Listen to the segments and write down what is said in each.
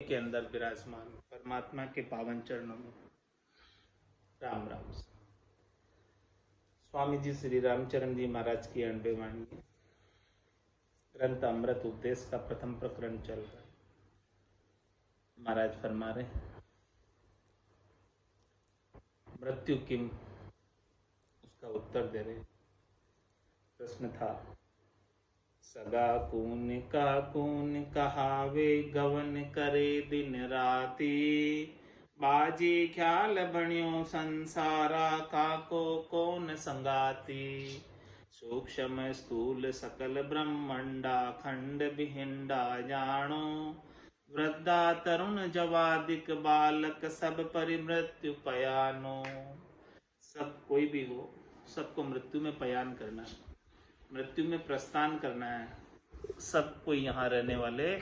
के अंदर विराजमान परमात्मा के पावन चरणों में राम राम। स्वामी जी श्री रामचरण जी महाराज की 98 वाणी ग्रंथ अमृत उपदेश का प्रथम प्रकरण चल रहा है। महाराज फरमा रहे, मृत्यु किम, उसका उत्तर दे रहे। प्रश्न था, सगा कून का कून कहावे गवन करे दिन राती, बाजी ख्याल बण्यो संसारा काको कौन संगाती, सूक्ष्म स्थूल सकल ब्रह्मंडा खंड बिहिंडा जानो, वृद्धा तरुण जवादिक बालक सब परिमृत्यु पयानो। सब कोई भी हो, सबको मृत्यु में पयान करना है, मृत्यु में प्रस्थान करना है। सब कोई यहाँ रहने वाले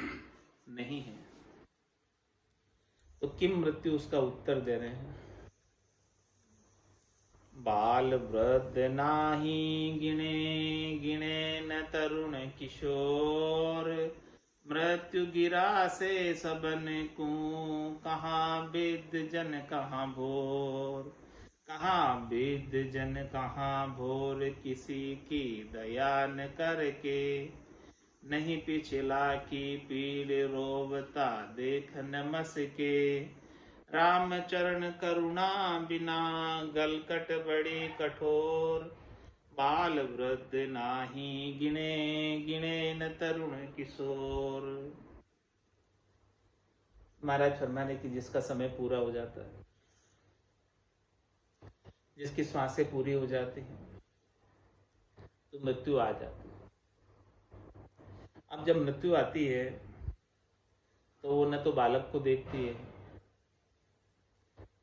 नहीं है। तो किम मृत्यु, उसका उत्तर दे रहे हैं। बाल वृद्ध नाही गिने गिने न तरुण किशोर, मृत्यु गिरा से सबन को, कहाँ विद जन कहाँ भोर, कहाँ विद जन कहाँ भोर, किसी की दया न करके, नहीं पिछला की पीड़ रोवता देख न मसके, राम चरण करुणा बिना गलकट बड़ी कठोर, बाल वृद्ध नाही गिने गिने न तरुण किशोर। महाराज फरमाने की जिसका समय पूरा हो जाता है, जिसकी श्वासें पूरी हो जाती हैं, तो मृत्यु आ जाती है। अब जब मृत्यु आती है तो वो न तो बालक को देखती है,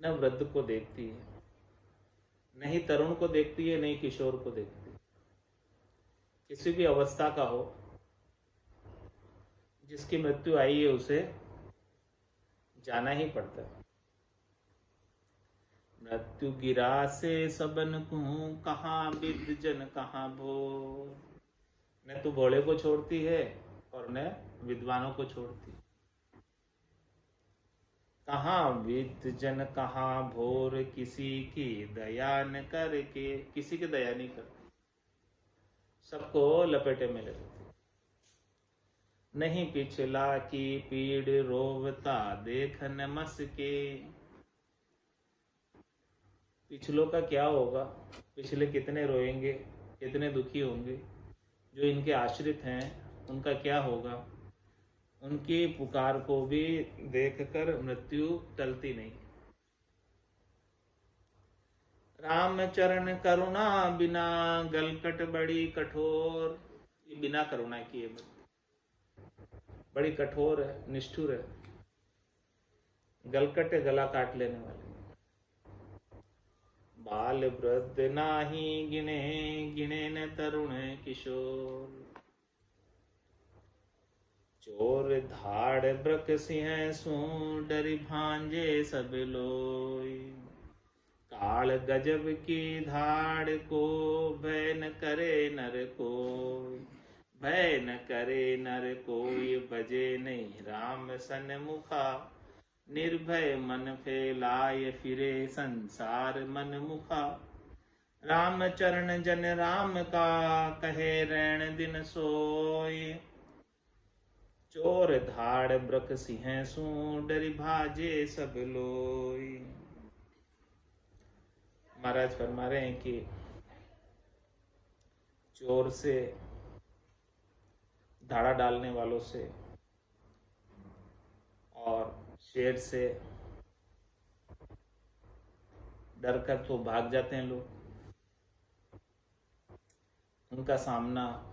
न वृद्ध को देखती है, न ही तरुण को देखती है, न ही किशोर को देखती है। किसी भी अवस्था का हो, जिसकी मृत्यु आई है उसे जाना ही पड़ता है। मृत्यु गिरा से सबन को, कहाँ विद जन कहाँ भोर। न तो भोले को छोड़ती है और न विद्वानों को छोड़ती। कहाँ विद जन कहाँ भोर, किसी की दया न करके, किसी की दया नहीं करती, सबको लपेटे में ले लेती। नहीं पिछला की पीड़ रोवता देख न मसके। पिछलों का क्या होगा, पिछले कितने रोएंगे, कितने दुखी होंगे, जो इनके आश्रित हैं उनका क्या होगा। उनकी पुकार को भी देखकर मृत्यु टलती नहीं। राम चरण करुणा बिना गलकट बड़ी कठोर, ये बिना करुणा की है, बड़ी कठोर है, निष्ठुर है, गलकट गला काट लेने वाली। बाल वृद्ध नाही गिने गिने न तरुण किशोर, चोर धाड़ ब्रक सिंह सू, डरि भांजे सब लोई, काल गजब की धाड़ को, भय न करे नर कोई, भय न करे नर कोई, बजे नहीं राम सन्मुखा, निर्भय मन फैलाय फिरे संसार मन मुखा, राम चरण जन राम का, कहे रैण दिन सोय, चोर धाड़ ब्रक सिंह सू, डरि भाजे सब लोई। महाराज फरमा रहे हैं कि चोर से, धाड़ा डालने वालों से और शेर से डर कर तो भाग जाते हैं लोग, उनका सामना,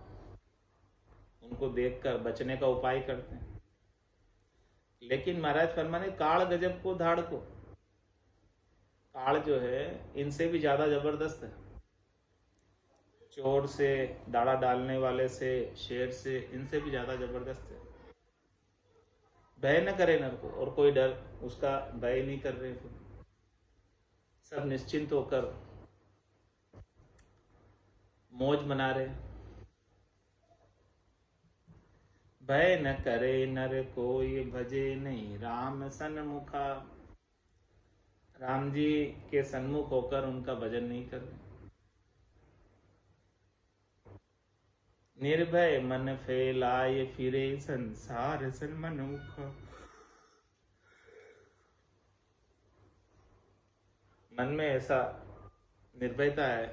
उनको देखकर बचने का उपाय करते हैं। लेकिन महाराज फरमाने, काल गजब को धाड़ को, काल जो है इनसे भी ज्यादा जबरदस्त है। चोर से, दाड़ा डालने वाले से, शेर से, इनसे भी ज्यादा जबरदस्त है। भय न करे नर को, और कोई डर उसका भय नहीं कर रहे, सब निश्चिंत होकर मौज मना रहे। भय न करे नर कोई भजे नहीं राम सन्मुखा। राम जी के सन्मुख होकर उनका भजन नहीं कर रहे। निर्भय मन फैलाए फिरे संसार सन्मनुख। मन में ऐसा निर्भयता है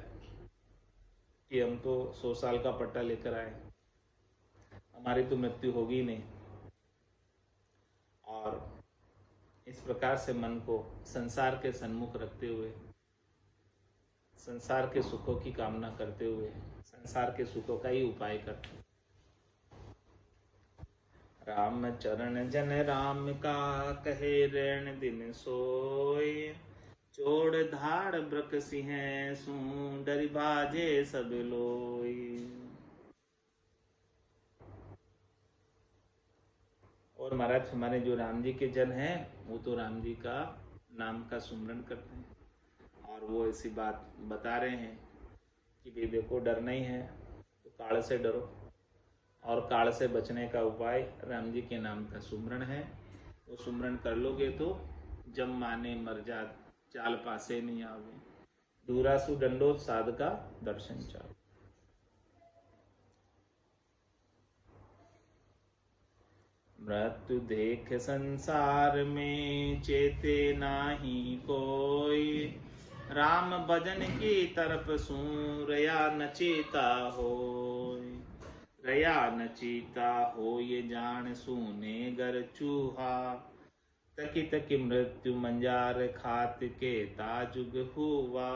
कि हम तो 100 साल का पट्टा लेकर आए, हमारी तो मृत्यु होगी नहीं। और इस प्रकार से मन को संसार के सन्मुख रखते हुए, संसार के सुखों की कामना करते हुए, संसार के सुखों का ही उपाय करते। राम चरण जन राम का कहे ऋण दिन सोए। चोड़ धाड़ ब्रक सिंह सू डरि बाजे सब लोई। और महाराज हमारे जो राम जी के जन हैं वो तो राम जी का नाम का सुमरन करते हैं, और वो ऐसी बात बता रहे हैं कि भाई देखो डरना ही है तो काल से डरो, और काल से बचने का उपाय राम जी के नाम का सुमरन है। वो सुमरन कर लोगे तो जम माने मर जा चाल पासे नहीं आवे। दूरासु दंडो साध का दर्शन चाल। मृत्यु देख संसार में चेते नाही कोई। राम भजन की तरफ सू रया न चेता होय। रया न चेता हो ये जान सुने गर चूहा। तकी तकी मृत्यु मंजार खात के ताजुग हुआ।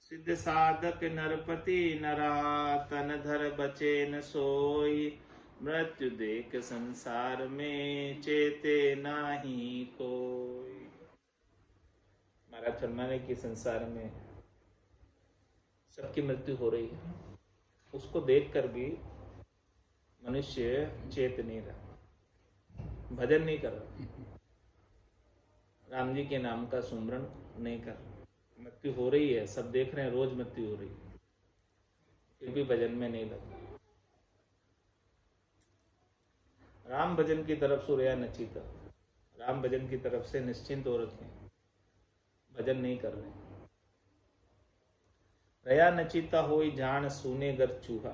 सिद्ध साधक नरपति नरा तन धर बचे न सोई। मृत्यु देख संसार में चेते नाही कोई। महाराज फरमाने की संसार में सबकी मृत्यु हो रही है, उसको देखकर भी मनुष्य चेत नहीं रहा, भजन नहीं कर रहा, राम जी के नाम का सुमरन नहीं कर रहा। मृत्यु हो रही है, सब देख रहे हैं, रोज मृत्यु हो रही है, फिर भी भजन में नहीं लगा। राम भजन की तरफ सूर्या नचिता, राम भजन की तरफ से निश्चिंत हो रखे, भजन नहीं कर रहे। रया नचिता होई जान सुने गर चूहा।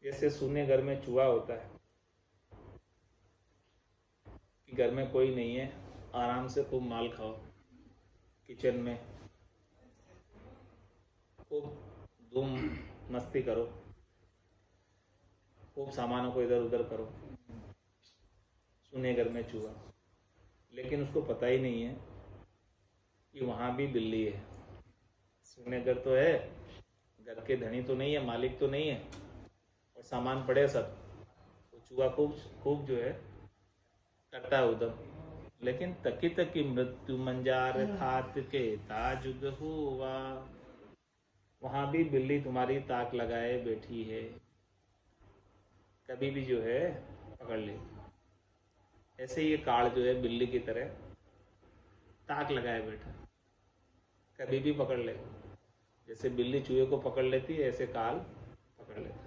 जैसे सुने घर में चूहा होता है कि घर में कोई नहीं है, आराम से खूब माल खाओ, किचन में खूब धूम मस्ती करो, खूब सामानों को इधर उधर करो। सुने घर में चूहा, लेकिन उसको पता ही नहीं है कि वहाँ भी बिल्ली है। सुने घर तो है, घर के धनी तो नहीं है, मालिक तो नहीं है, और सामान पड़े सब, तो चूहा खूब जो है करता है उधम। लेकिन तकी तकी मृत्यु मंजार खात के ताजुग हुआ। वहां भी बिल्ली तुम्हारी ताक लगाए बैठी है, कभी भी जो है पकड़ ले। ऐसे ये काल जो है बिल्ली की तरह ताक लगाए बैठा, कभी भी पकड़ ले। जैसे बिल्ली चूहे को पकड़ लेती है, ऐसे काल पकड़ लेता।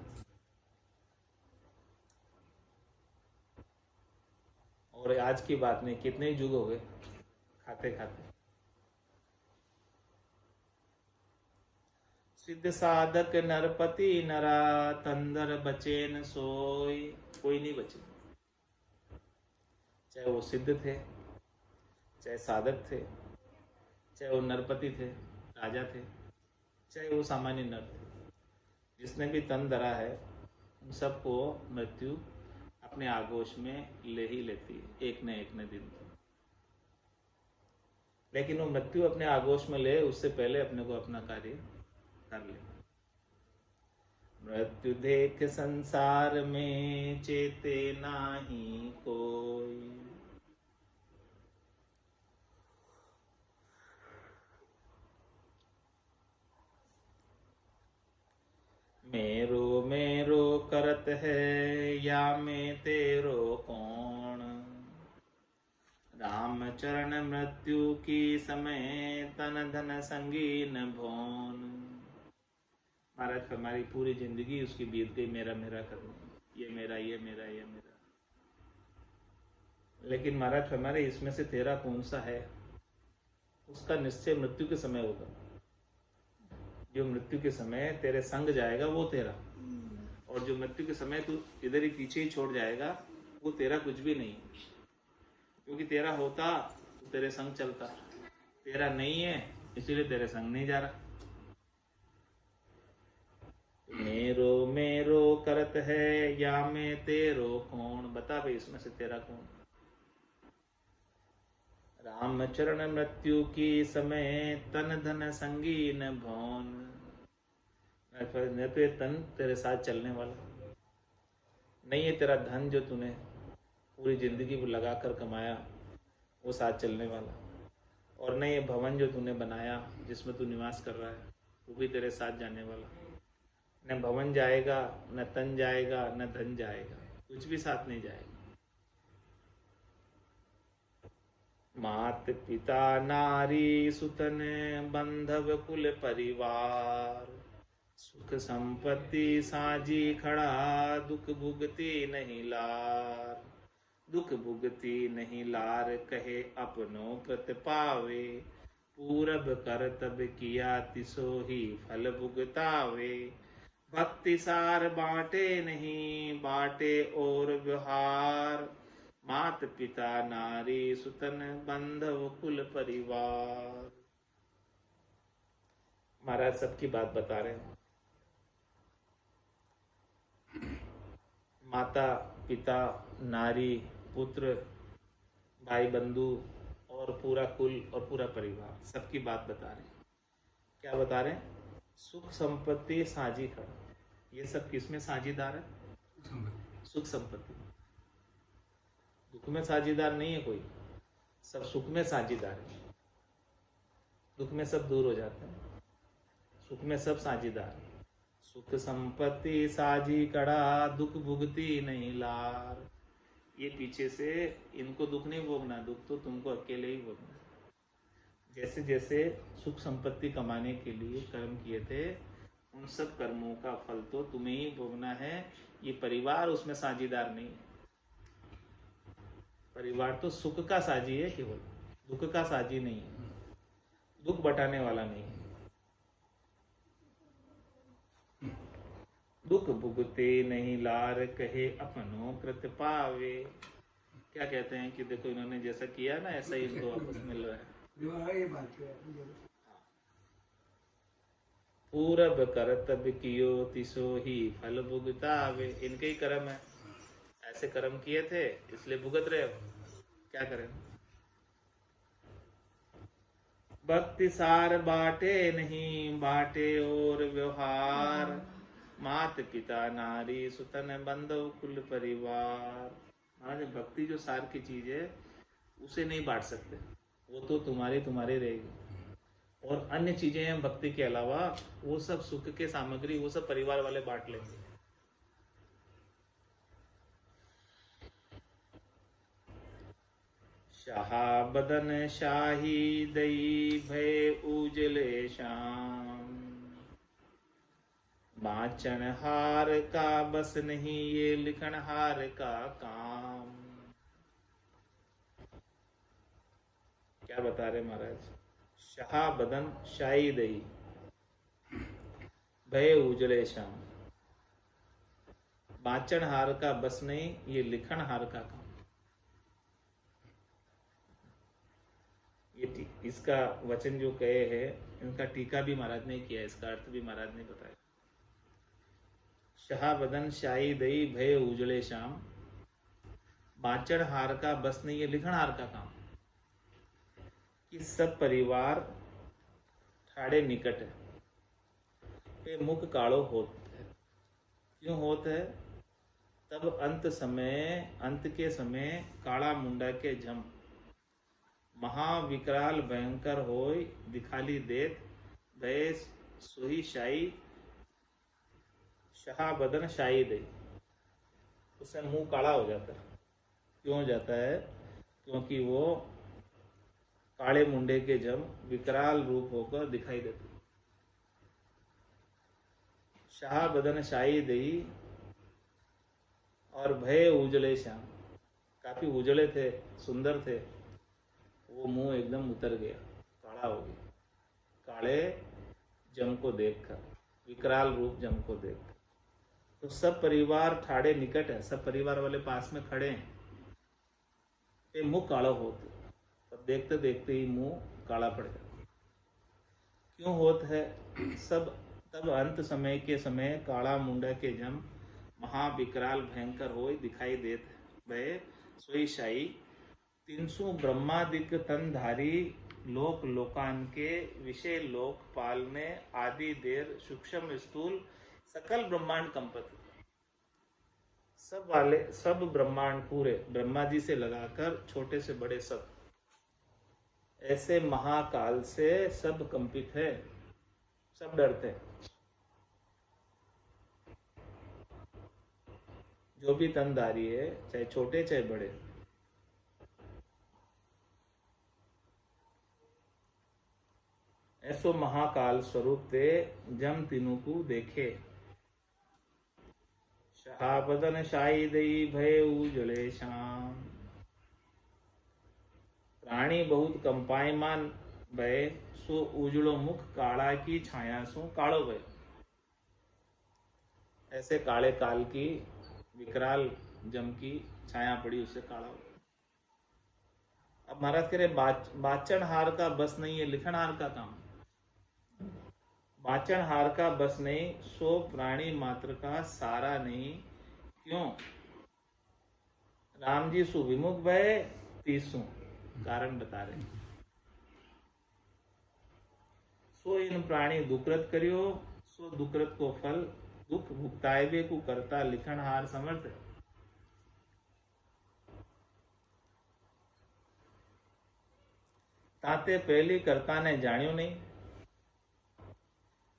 और आज की बात नहीं, कितने युग हो गए खाते खाते। सिद्ध साधक नरपति नरा तंदर बचे न सोई। कोई नहीं बचे, चाहे वो सिद्ध थे, चाहे साधक थे, चाहे वो नरपति थे, राजा थे, चाहे वो सामान्य नर थे, जिसने भी तन धरा है उन सबको मृत्यु अपने आगोश में ले ही लेती है, एक न दिन तो। लेकिन वो मृत्यु अपने आगोश में ले उससे पहले अपने को अपना कार्य कर ले। मृत्यु देख संसार में चेते नाही कोई। मेरो मेरो करत है या में तेरो कौन। राम चरण मृत्यु की समय, तन धन संगीन भोन। महाराज हमारी पूरी जिंदगी उसकी बीत गई मेरा मेरा करने, ये मेरा ये मेरा ये मेरा। लेकिन महाराज हमारे इसमें से तेरा कौन सा है, उसका निश्चय मृत्यु के समय होगा। जो मृत्यु के समय तेरे संग जाएगा वो तेरा, और जो मृत्यु के समय तू इधर ही पीछे ही छोड़ जाएगा वो तेरा कुछ भी नहीं। क्योंकि तेरा होता तो तेरे संग चलता, तेरा नहीं है इसीलिए तेरे संग नहीं जा रहा। मेरो मेरो करत है या मैं तेरो कौन, बता भाई इसमें से तेरा कौन। राम चरण मृत्यु की समय, तन धन संगीन भौन। न तो ये तन तेरे साथ चलने वाला नहीं है, तेरा धन जो तूने पूरी जिंदगी को लगा कर कमाया वो साथ चलने वाला, और न ये भवन जो तूने बनाया जिसमें तू निवास कर रहा है वो भी तेरे साथ जाने वाला। न भवन जाएगा, न तन जाएगा, न धन जाएगा, कुछ भी साथ नहीं जाएगा। मात पिता नारी सुतन, बंधव कुल परिवार। सुख संपत्ति साजी खड़ा, दुख भुगती नहीं लार। दुख भुगती नहीं लार, कहे अपनों कृत पावे। पूरब कर तब किया, तिसो ही फल भुगतावे। भक्ति सार बांटे नहीं, बांटे और व्यवहार। मात पिता नारी सुतन, बंधव कुल परिवार। महाराज सबकी बात बता रहे हैं। माता पिता नारी पुत्र भाई बंधु और पूरा कुल और पूरा परिवार, सबकी बात बता रहे हैं। क्या बता रहे हैं? सुख संपत्ति साझी खड़ा, ये सब किसमें साझीदार है? सुख संपत्ति। दुख में साझीदार नहीं है कोई, सब सुख में साझीदार है। दुख में सब दूर हो जाते हैं, सुख में सब साझीदार है। सुख संपत्ति साझी कड़ा, दुख भुगती नहीं लार। ये पीछे से इनको दुख नहीं भोगना, दुख तो तुमको अकेले ही भोगना। जैसे जैसे सुख संपत्ति कमाने के लिए कर्म किए थे, उन सब कर्मों का फल तो तुम्हें ही भोगना है। ये परिवार उसमें साझीदार नहीं है। परिवार तो सुख का साझी है केवल, दुख का साझी नहीं है, दुख बटाने वाला नहीं है। दुख भुगते नहीं लार, कहे अपनों कृत पावे। क्या कहते हैं कि देखो इन्होंने जैसा किया ना ऐसा ही इनको वापस मिल रहा है। पूरब कर तब कियो, तिसो ही फल भुगतावे। इनके ही कर्म है, ऐसे कर्म किए थे इसलिए भुगत रहे हो। क्या करें? भक्ति सार बाटे नहीं, बाटे और व्यवहार। मात पिता नारी सुतन, बंधव कुल परिवार। महाराज भक्ति जो सार की चीज है उसे नहीं बांट सकते, वो तो तुम्हारी तुम्हारी रहेगी। और अन्य चीजें हैं भक्ति के अलावा, वो सब सुख के सामग्री वो सब परिवार वाले बांट लेंगे। शाहा बदन शाही दई, भय उजले शाम। बाचन हार का बस नहीं, ये लिखन हार का काम। क्या बता रहे महाराज? शाह बदन शाही दही, भय उजले शाम। बाचन हार का बस नहीं, ये लिखन हार का काम। ये इसका वचन जो कहे है, इनका टीका भी महाराज ने किया, इसका अर्थ भी महाराज ने बताया। शाह बदन शाही दई, भय उजले शाम। बाचड़ हार का बस नहीं, ये लिखण हार का काम। कि सब परिवार ठाड़े निकट है, पे मुख काड़ो होत है। क्यों होत है? तब अंत के समय काला मुंडा के झम। महाविकराल भयंकर होय, दिखाली देत भय सोही शाही। शाह बदन शाही दे, उससे मुंह काला हो जाता है। क्यों हो जाता है? क्योंकि वो काले मुंडे के जम विकराल रूप होकर दिखाई देते। शाह बदन शाही दई और भय उजले श्याम, काफी उजले थे, सुंदर थे, वो मुंह एकदम उतर गया, काला हो गया। काले जम को देखकर, विकराल रूप जम को देखकर। तो सब परिवार ठाड़े निकट है, सब परिवार वाले पास में खड़े हैं। ये मुंह काला होते, तब देखते देखते ही मुंह काला पड़ जाता। क्यों होता है? सब तब अंत समय के समय काला मुंडा के जम महाविकराल भयंकर हो दिखाई देत भय सोई शाही 300 ब्रह्मादिक तनधारी लोक लोकान के विषय लोक पालने आदि देर सूक्ष्म स्थूल सकल ब्रह्मांड कंपत। सब ब्रह्मांड पूरे ब्रह्मा जी से लगाकर छोटे से बड़े सब ऐसे महाकाल से सब कंपित है, सब डरते हैं। जो भी तनधारी है, चाहे छोटे चाहे बड़े, ऐसो महाकाल स्वरूप ते जम तीनों को देखे। शहाबदन शाही दई भय उजले श्याम, प्राणी बहुत कंपायमान भय सो उजड़ो मुख काला की छाया सो कालो भय। ऐसे काले काल की विकराल जम की छाया पड़ी, उससे काला हो। अब महाराज कह रहे बाचन हार का बस नहीं है, लिखन हार का काम। बाचन हार का बस नहीं, सो प्राणी मात्र का सारा नहीं। क्यों? राम जी सुविमुख भय तीसु, कारण बता रहे। सो इन प्राणी दुकृत करियो, सो दुकृत को फल दुख भुगताए को करता लिखन हार समर्थ। ताते पहली कर्ता ने जानियो नहीं,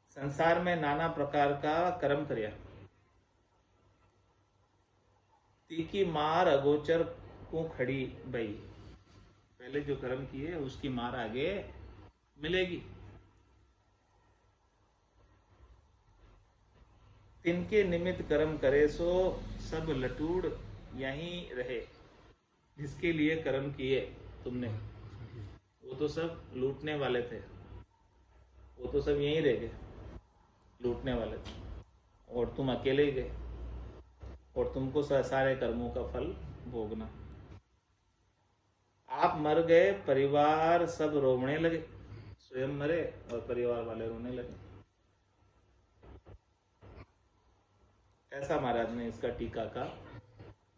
संसार में नाना प्रकार का कर्म करिया। तीकी मार अगोचर को खड़ी बई, पहले जो कर्म किए उसकी मार आगे मिलेगी। तिनके निमित्त कर्म करे सो सब लटूड़ यहीं रहे। जिसके लिए कर्म किए तुमने, वो तो सब लूटने वाले थे, वो तो सब यहीं रह गए, लूटने वाले थे, और तुम अकेले ही गए, और तुमको सारे कर्मों का फल भोगना। आप मर गए, परिवार सब रोने लगे, स्वयं मरे और परिवार वाले रोने लगे। ऐसा महाराज ने इसका टीका का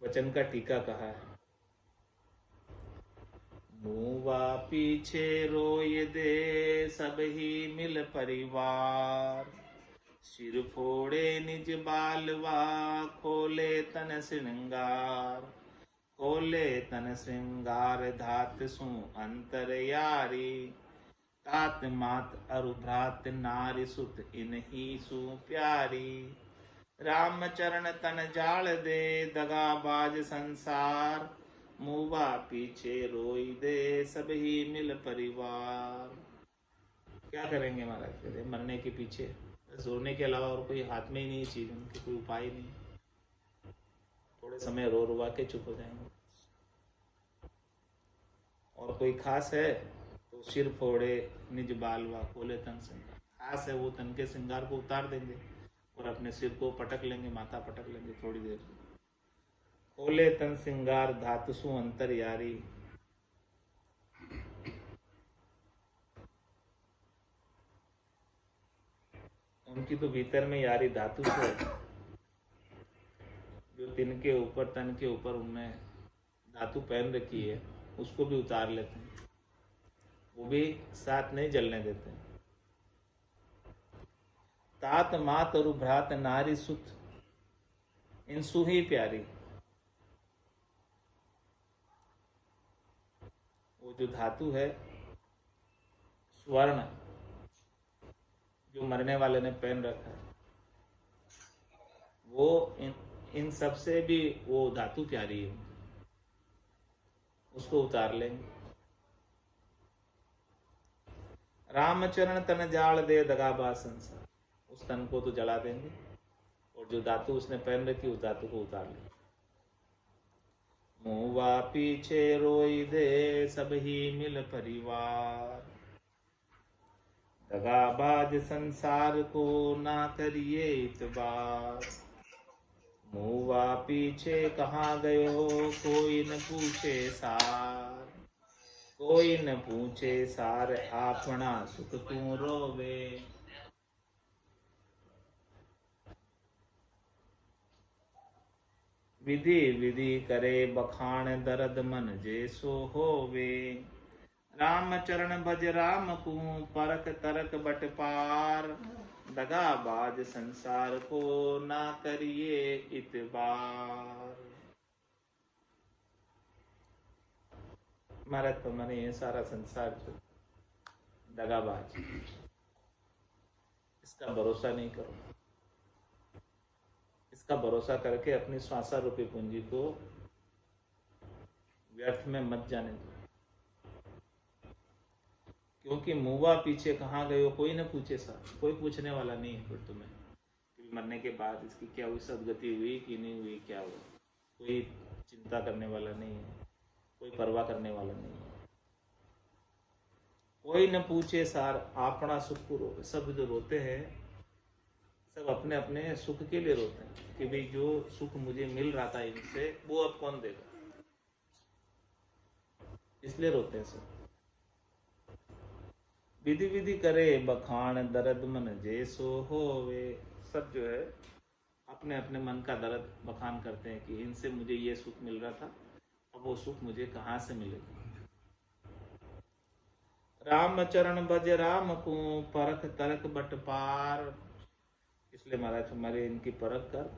वचन का टीका कहा है। मुआ पीछे रोय दे सब ही मिल परिवार, सिर फोड़े निज बालवा खोले तन श्रृंगार। खोले तन श्रृंगार धात सु अंतर यारी, तात मात अरु भ्रात नारी सुत इनही सु प्यारी। राम चरण तन जाल दे दगाबाज संसार, मुआ पीछे रोई दे सब ही मिल परिवार। क्या करेंगे महाराज? मरने के पीछे रोने के अलावा और कोई हाथ में ही नहीं चीज, उनके कोई उपाय नहीं। थोड़े समय रो रुवा के चुप हो जाएंगे। और कोई खास है तो सिर फोड़े निज बालवा खोले तन श्रृंगार, खास है वो तन के श्रृंगार को उतार देंगे और अपने सिर को पटक लेंगे, माथा पटक लेंगे थोड़ी देर। खोले तन श्रृंगार धातुसु अंतर यारी। उनकी तो भीतर में यारी धातु है, जो तिनके ऊपर तन के ऊपर उनने धातु पहन रखी है, उसको भी उतार लेते हैं, वो भी साथ नहीं जलने देते। तात मात और भ्रात नारी सुत इन सुही प्यारी। वो जो धातु है स्वर्ण, जो मरने वाले ने पहन रखा है, वो इन सब से भी वो धातु प्यारी है, उसको उतार लेंगे। रामचरण तन जाल दे दगाबाज संसार, उस तन को तो जला देंगे और जो धातु उसने पहन रखी उस धातु को उतार लेंगे। मुआ पीछे रोई दे सब ही मिल परिवार, दगाबाज संसार को ना करिए इतबार। मुआ पीछे कहाँ गयो कोई न पूछे सार, कोई न पूछे सार अपना सुख क्यों रोवे। विधि विधि करे बखान दर्द मन जैसो होवे, राम चरण भज राम को परख तरक बट पार, दगाबाज संसार को ना करिए इतबार। महाराज तो मैंने ये सारा संसार जो दगाबाज, इसका भरोसा नहीं करो, इसका भरोसा करके अपनी श्वासा रूपी पूंजी को व्यर्थ में मत जाने दो। क्योंकि मुआ पीछे कहाँ गए हो कोई न पूछे सर, कोई पूछने वाला नहीं है फिर तुम्हें कि मरने के बाद इसकी क्या हुई, सदगति हुई कि नहीं हुई, क्या हुआ, कोई चिंता करने वाला नहीं है, कोई परवाह करने वाला नहीं है। कोई न पूछे सार अपना सुख को रोवे, सब जो रोते हैं सब अपने अपने सुख के लिए रोते हैं कि भाई जो सुख मुझे मिल रहा था इनसे वो अब कौन देगा, इसलिए रोते हैं सब। विधि विधि करे बखान दर्द मन जैसो होवे, सब जो है अपने अपने मन का दर्द बखान करते हैं कि इनसे मुझे ये सुख मिल रहा था, अब वो सुख मुझे कहाँ से मिलेगा। राम चरण भज राम को परख तरक बट पार, इसलिए महाराज हमारे इनकी परख कर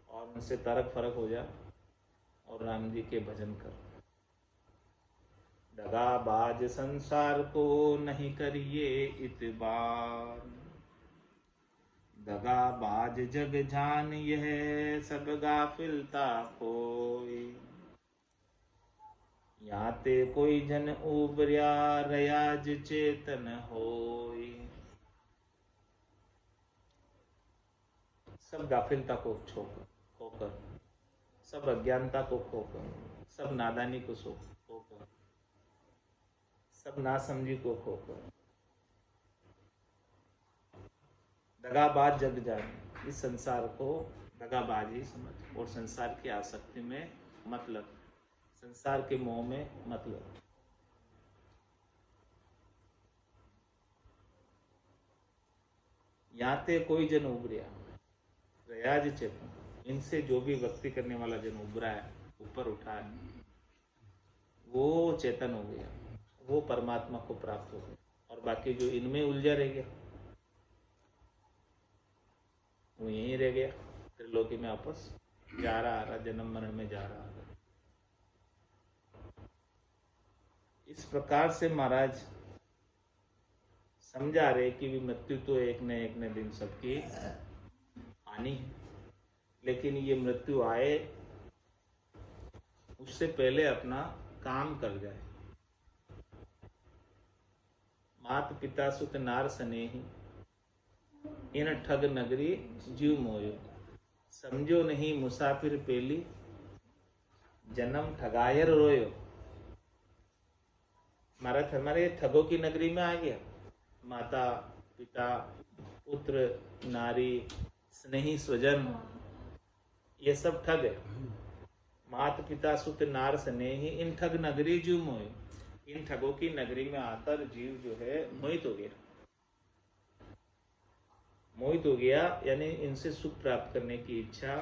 और उनसे तरक फरक हो जा और राम जी के भजन कर। दगाबाज संसार को नहीं करिए इतबार, दगाबाज जग जान यह सब गाफिलता कोई, याते कोई जन उबर्या रयाज चेतन होई। सब गाफिलता को खोकर, सब अज्ञानता को खोकर, सब नादानी को खोकर, सब नासमझी को खोकर दगाबाज जग जाने, इस संसार को दगाबाज ही समझ और संसार की आसक्ति में मतलब, संसार के मोह में मतलब। याते कोई जन उबरिया रयाज चेतन, इनसे जो भी भक्ति करने वाला जन उबरा है, ऊपर उठा है, वो चेतन हो गया, वो परमात्मा को प्राप्त हो गया। और बाकी जो इनमें उलझा रह गया वो यहीं रह गया, त्रिलोकी में आपस जा रहा आ रहा, जन्म मरण में जा रहा आ रहा। इस प्रकार से महाराज समझा रहे कि भी मृत्यु तो एक न दिन सबकी आनी है, लेकिन ये मृत्यु आए उससे पहले अपना काम कर जाए। मात पिता सुत नार स्नेही, इन ठग नगरी जीव मोयो, समझो नहीं मुसाफिर पेली, जन्म ठगायर रोयो। महाराज हमारे ठगों की नगरी में आ गया, माता पिता पुत्र नारी स्नेही स्वजन ये सब ठग है। मात पिता सुत नार स्नेही, इन ठग नगरी जीव मोयो, इन ठगों की नगरी में आकर जीव जो है मोहित हो गया, मोहित हो गया यानी इनसे सुख प्राप्त करने की इच्छा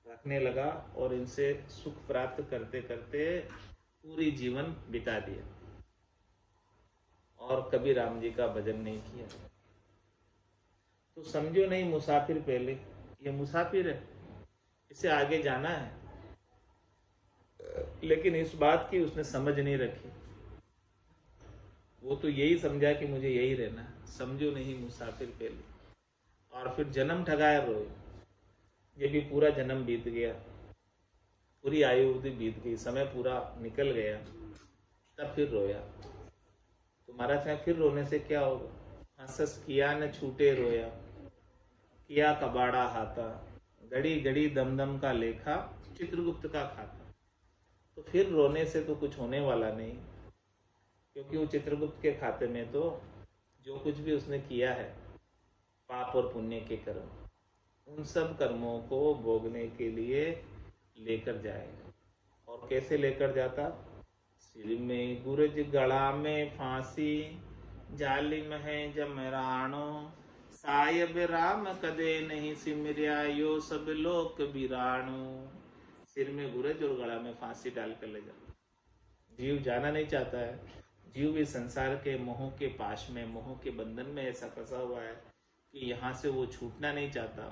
रखने लगा और इनसे सुख प्राप्त करते करते पूरी जीवन बिता दिया और कभी राम जी का भजन नहीं किया। तो समझो नहीं मुसाफिर पहले, ये मुसाफिर है, इसे आगे जाना है, लेकिन इस बात की उसने समझ नहीं रखी। वो तो यही समझा कि मुझे यही रहना है, समझो नहीं मुसाफिर पहले, और फिर जन्म ठगाया रोए। ये भी पूरा जन्म बीत गया, पूरी आयु बीत गई, समय पूरा निकल गया, तब फिर रोया। तो महाराज कहें फिर रोने से क्या होगा? हंसस किया न छूटे रोया, किया कबाड़ा हाथा, घड़ी घड़ी दम दम का लेखा, चित्रगुप्त का खाता। तो फिर रोने से तो कुछ होने वाला नहीं, क्योंकि वो चित्रगुप्त के खाते में तो जो कुछ भी उसने किया है पाप और पुण्य के कर्म, उन सब कर्मों को भोगने के लिए लेकर जाएगा। और कैसे लेकर जाता? सिर में गुरज गला में फांसी, जालिम है जमरानो, सायब राम कदे नहीं सिमरिया, यो सब लोक बिराणो। सिर में गुरज और गला में फांसी डालकर ले जाता। जीव जाना नहीं चाहता है, जीव भी संसार के मोह के पाश में, मोह के बंधन में ऐसा फंसा हुआ है कि यहाँ से वो छूटना नहीं चाहता,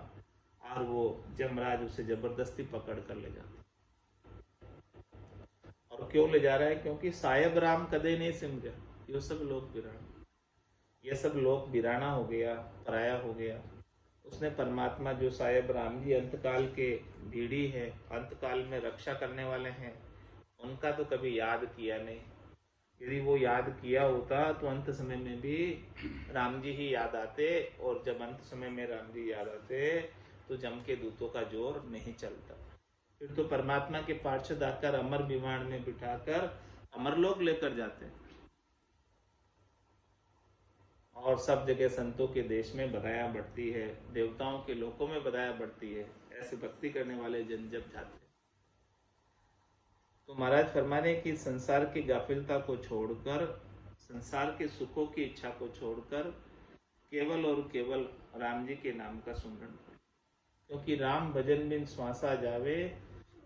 और वो जमराज उसे जबरदस्ती पकड़ कर ले जाता। और क्यों ले जा रहा है? क्योंकि सायब राम कदे नहीं सिमरिया, ये सब लोग बिराना, ये सब लोग बिराना हो गया, पराया हो गया। उसने परमात्मा जो सायब राम जी अंतकाल के भीड़ी है, अंतकाल में रक्षा करने वाले हैं, उनका तो कभी याद किया नहीं। यदि वो याद किया होता तो अंत समय में भी राम जी ही याद आते, और जब अंत समय में राम जी याद आते तो जम के दूतों का जोर नहीं चलता। फिर तो परमात्मा के पार्षद आकर अमर विमान में बिठाकर अमर लोक लेकर जाते, और सब जगह संतों के देश में बधाया बढ़ती है, देवताओं के लोकों में बधाया बढ़ती है। ऐसे भक्ति करने वाले जन जब जाते, तो महाराज फरमा रहे कि संसार की गाफिलता को छोड़कर, संसार के सुखों की इच्छा को छोड़कर केवल और केवल राम जी के नाम का सुमरण करो। क्योंकि राम भजन बिन श्वासा जावे,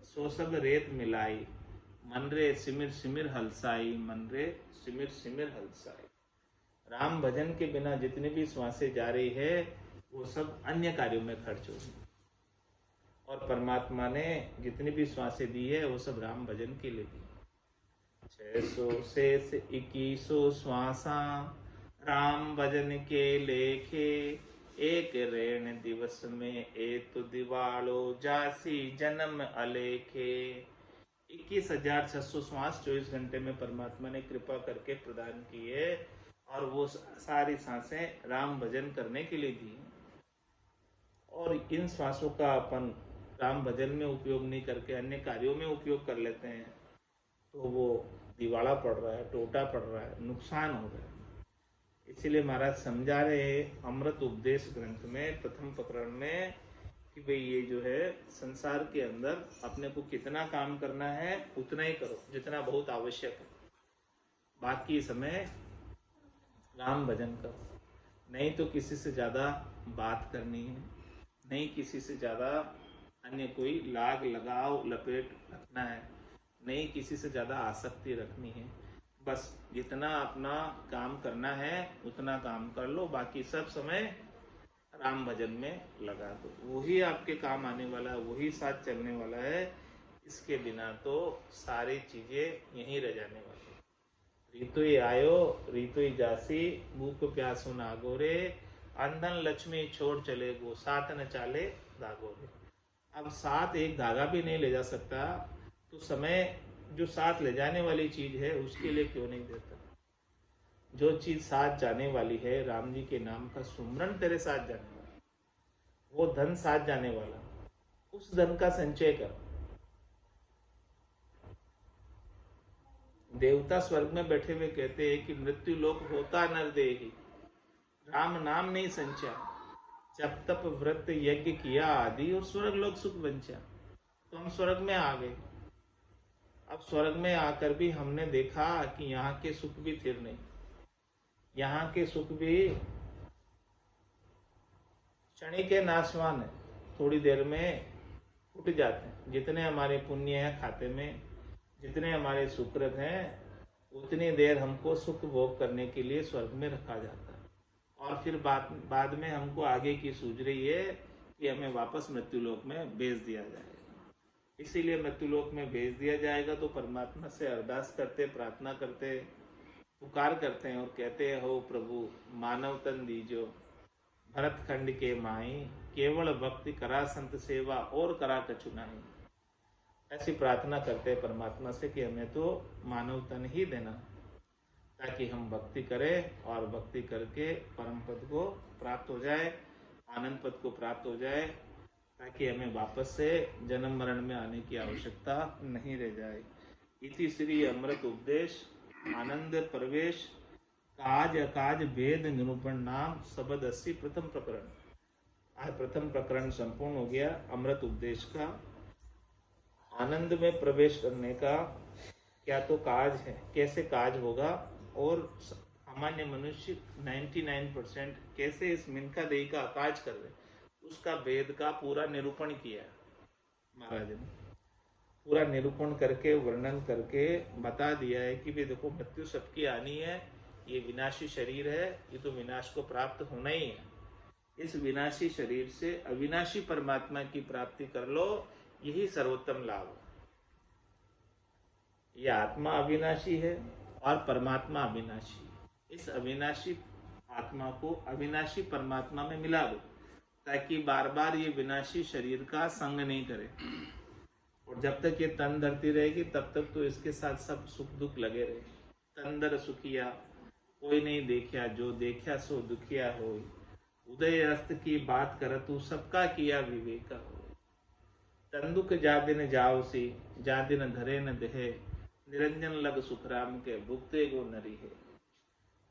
सो सब रेत मिलाई, मन रे सिमिर सिमिर हलसाई, मन रे सिमिर सिमिर हलसाई। राम भजन के बिना जितनी भी श्वासें जा रही है वो सब अन्य कार्यों में खर्च होगी, और परमात्मा ने जितनी भी श्वासें दी है वो सब राम भजन के लिए दी। 600 से 2100 श्वासा राम भजन के लेखे, एक रेण दिवस में एक तो दिवालो जासी जन्म अलेखे। 21,600 श्वास 24 घंटे में परमात्मा ने कृपा करके प्रदान की है, और वो सारी सांसें राम भजन करने के लिए दी। और इन श्वासों का अपन राम भजन में उपयोग नहीं करके अन्य कार्यों में उपयोग कर लेते हैं, तो वो दिवाला पड़ रहा है, टोटा पड़ रहा है, नुकसान हो रहा है। इसीलिए महाराज समझा रहे अमृत उपदेश ग्रंथ में प्रथम प्रकरण में कि भाई ये जो है संसार के अंदर अपने को कितना काम करना है उतना ही करो जितना बहुत आवश्यक है, बाकी समय राम भजन करो। नहीं तो किसी से ज़्यादा बात करनी है, नहीं किसी से ज़्यादा अन्य कोई लाग लगाव लपेट रखना है, नहीं किसी से ज़्यादा आसक्ति रखनी है। बस जितना अपना काम करना है उतना काम कर लो, बाकी सब समय राम भजन में लगा दो। वही आपके काम आने वाला है, वही साथ चलने वाला है। इसके बिना तो सारी चीज़ें यहीं रह जाने वाली। ऋतुई आयो ऋतुई जासी, भूख प्यासो नागोरे, अंधन लक्ष्मी छोड़ चले गो, साथ न चाले दागोरे। अब साथ एक धागा भी नहीं ले जा सकता, तो समय जो साथ ले जाने वाली चीज है उसके लिए क्यों नहीं देता? जो चीज साथ जाने वाली है, राम जी के नाम का सुमरन तेरे साथ जाने वाला, वो धन साथ जाने वाला, उस धन का संचय कर। देवता स्वर्ग में बैठे हुए कहते हैं कि मृत्यु लोक होता नर देहि, राम नाम नहीं संचा, जब तप व्रत यज्ञ किया आदि और स्वर्ग लोक सुख बंचा। तो हम स्वर्ग में आ गए। अब स्वर्ग में आकर भी हमने देखा कि यहाँ के सुख भी थिर नहीं, यहाँ के सुख भी क्षणिक के नाशवान है, थोड़ी देर में फूट जाते हैं। जितने हमारे पुण्य है खाते में, जितने हमारे सुकृत हैं, उतनी देर हमको सुख भोग करने के लिए स्वर्ग में रखा जाता है, और फिर बाद में हमको आगे की सूझ रही है कि हमें वापस मृत्युलोक में भेज दिया जाएगा। इसीलिए मृत्युलोक में भेज दिया जाएगा तो परमात्मा से अरदास करते, प्रार्थना करते, पुकार करते हैं और कहते हैं, हो प्रभु मानव तन दीजो, भरत खंड के माई, केवल भक्ति करा संत सेवा और करा कछु नहीं। ऐसी प्रार्थना करते हैं परमात्मा से कि हमें तो मानव तन ही देना। ताकि हम भक्ति करें और भक्ति करके परम पद को प्राप्त हो जाए, आनंद पद को प्राप्त हो जाए, ताकि हमें वापस से जन्म मरण में आने की आवश्यकता नहीं रह जाए। इति श्री अमृत उपदेश आनंद प्रवेश काज अकाज भेद निरूपण नाम शब्द 80 प्रथम प्रकरण। आज प्रथम प्रकरण संपूर्ण हो गया अमृत उपदेश का। आनंद में प्रवेश करने का क्या तो काज है, कैसे काज होगा, और सामान्य मनुष्य 99% कैसे इस मिनका देही का काज कर रहे, उसका भेद का पूरा निरूपण किया महाराज ने। पूरा निरूपण करके वर्णन करके बता दिया है कि भाई देखो, मृत्यु सबकी आनी है, ये विनाशी शरीर है, ये तो विनाश को प्राप्त होना ही है। इस विनाशी शरीर से अविनाशी परमात्मा की प्राप्ति कर लो, यही सर्वोत्तम लाभ है। यह आत्मा अविनाशी है और परमात्मा अविनाशी। इस अविनाशी आत्मा को अविनाशी परमात्मा में मिला दो, ताकि बार बार ये विनाशी शरीर का संग नहीं करे। और जब तक ये तन धरती रहेगी तब तक तो इसके साथ सब सुख दुख लगे रहे। तंदर सुखिया कोई नहीं देखिया, जो देखिया सो दुखिया होई। उदय अस्त की बात कर तू सबका किया विवेक हो। तंदुक जा दिन जाओ सी, जा दिन धरे न देहे। निरंजन लग सुखराम के भुगते गो नरी है।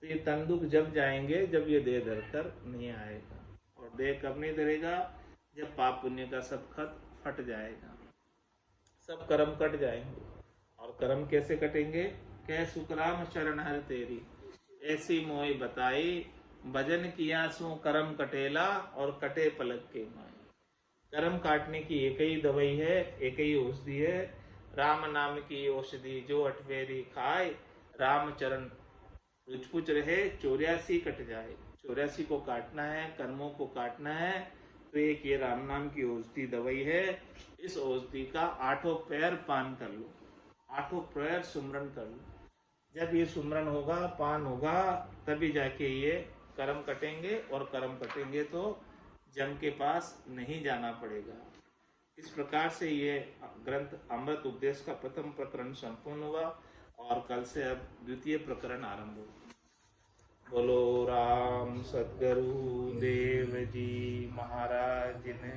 तो ये तंदुक जब जाएंगे जब ये देह धरकर नहीं आएगा। और देह कब नहीं धरेगा? जब पाप पुण्य का सब खत फट जाएगा, सब कर्म कट जाएंगे। और कर्म कैसे कटेंगे? कह सुखराम शरण हर तेरी, ऐसी मोई बताई। भजन किया सो कर्म कटेला, और कटे पलक के माए। कर्म काटने की एक ही दवाई है, एक ही औषधि है, राम नाम की औषधि जो अठवेरी खाए। राम चरण रुचपुच रहे, 84 कट जाए। 84 को काटना है, कर्मों को काटना है, तो एक ये राम नाम की औषधि दवाई है। इस औषधि का 8 पैर पान कर लो, 8 पैर सुमरन कर लो। जब ये सुमरन होगा, पान होगा, तभी जाके ये कर्म कटेंगे। और कर्म कटेंगे तो जम के पास नहीं जाना पड़ेगा। इस प्रकार से ये ग्रंथ अमृत उपदेश का प्रथम प्रकरण संपूर्ण हुआ, और कल से अब द्वितीय प्रकरण आरंभ हो। बोलो राम सद्गुरु देव जी महाराज ने,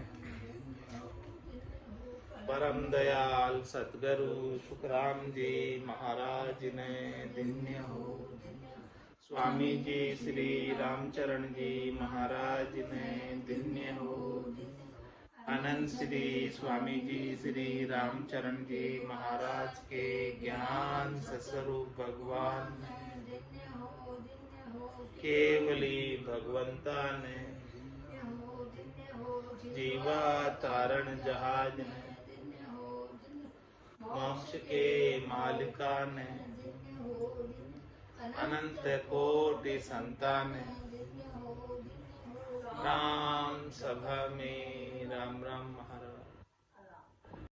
परम दयाल सद्गुरु सुखराम जी महाराज ने धन्य हो। स्वामी जी श्री रामचरण जी महाराज ने धन्य हो। अनंत श्री स्वामी जी श्री रामचरण जी महाराज के ज्ञान स्वरूप भगवान केवली भगवंता ने, जीवा तारण जहाज ने, मोक्ष के मालिका ने, अनंत कोटि संतान, राम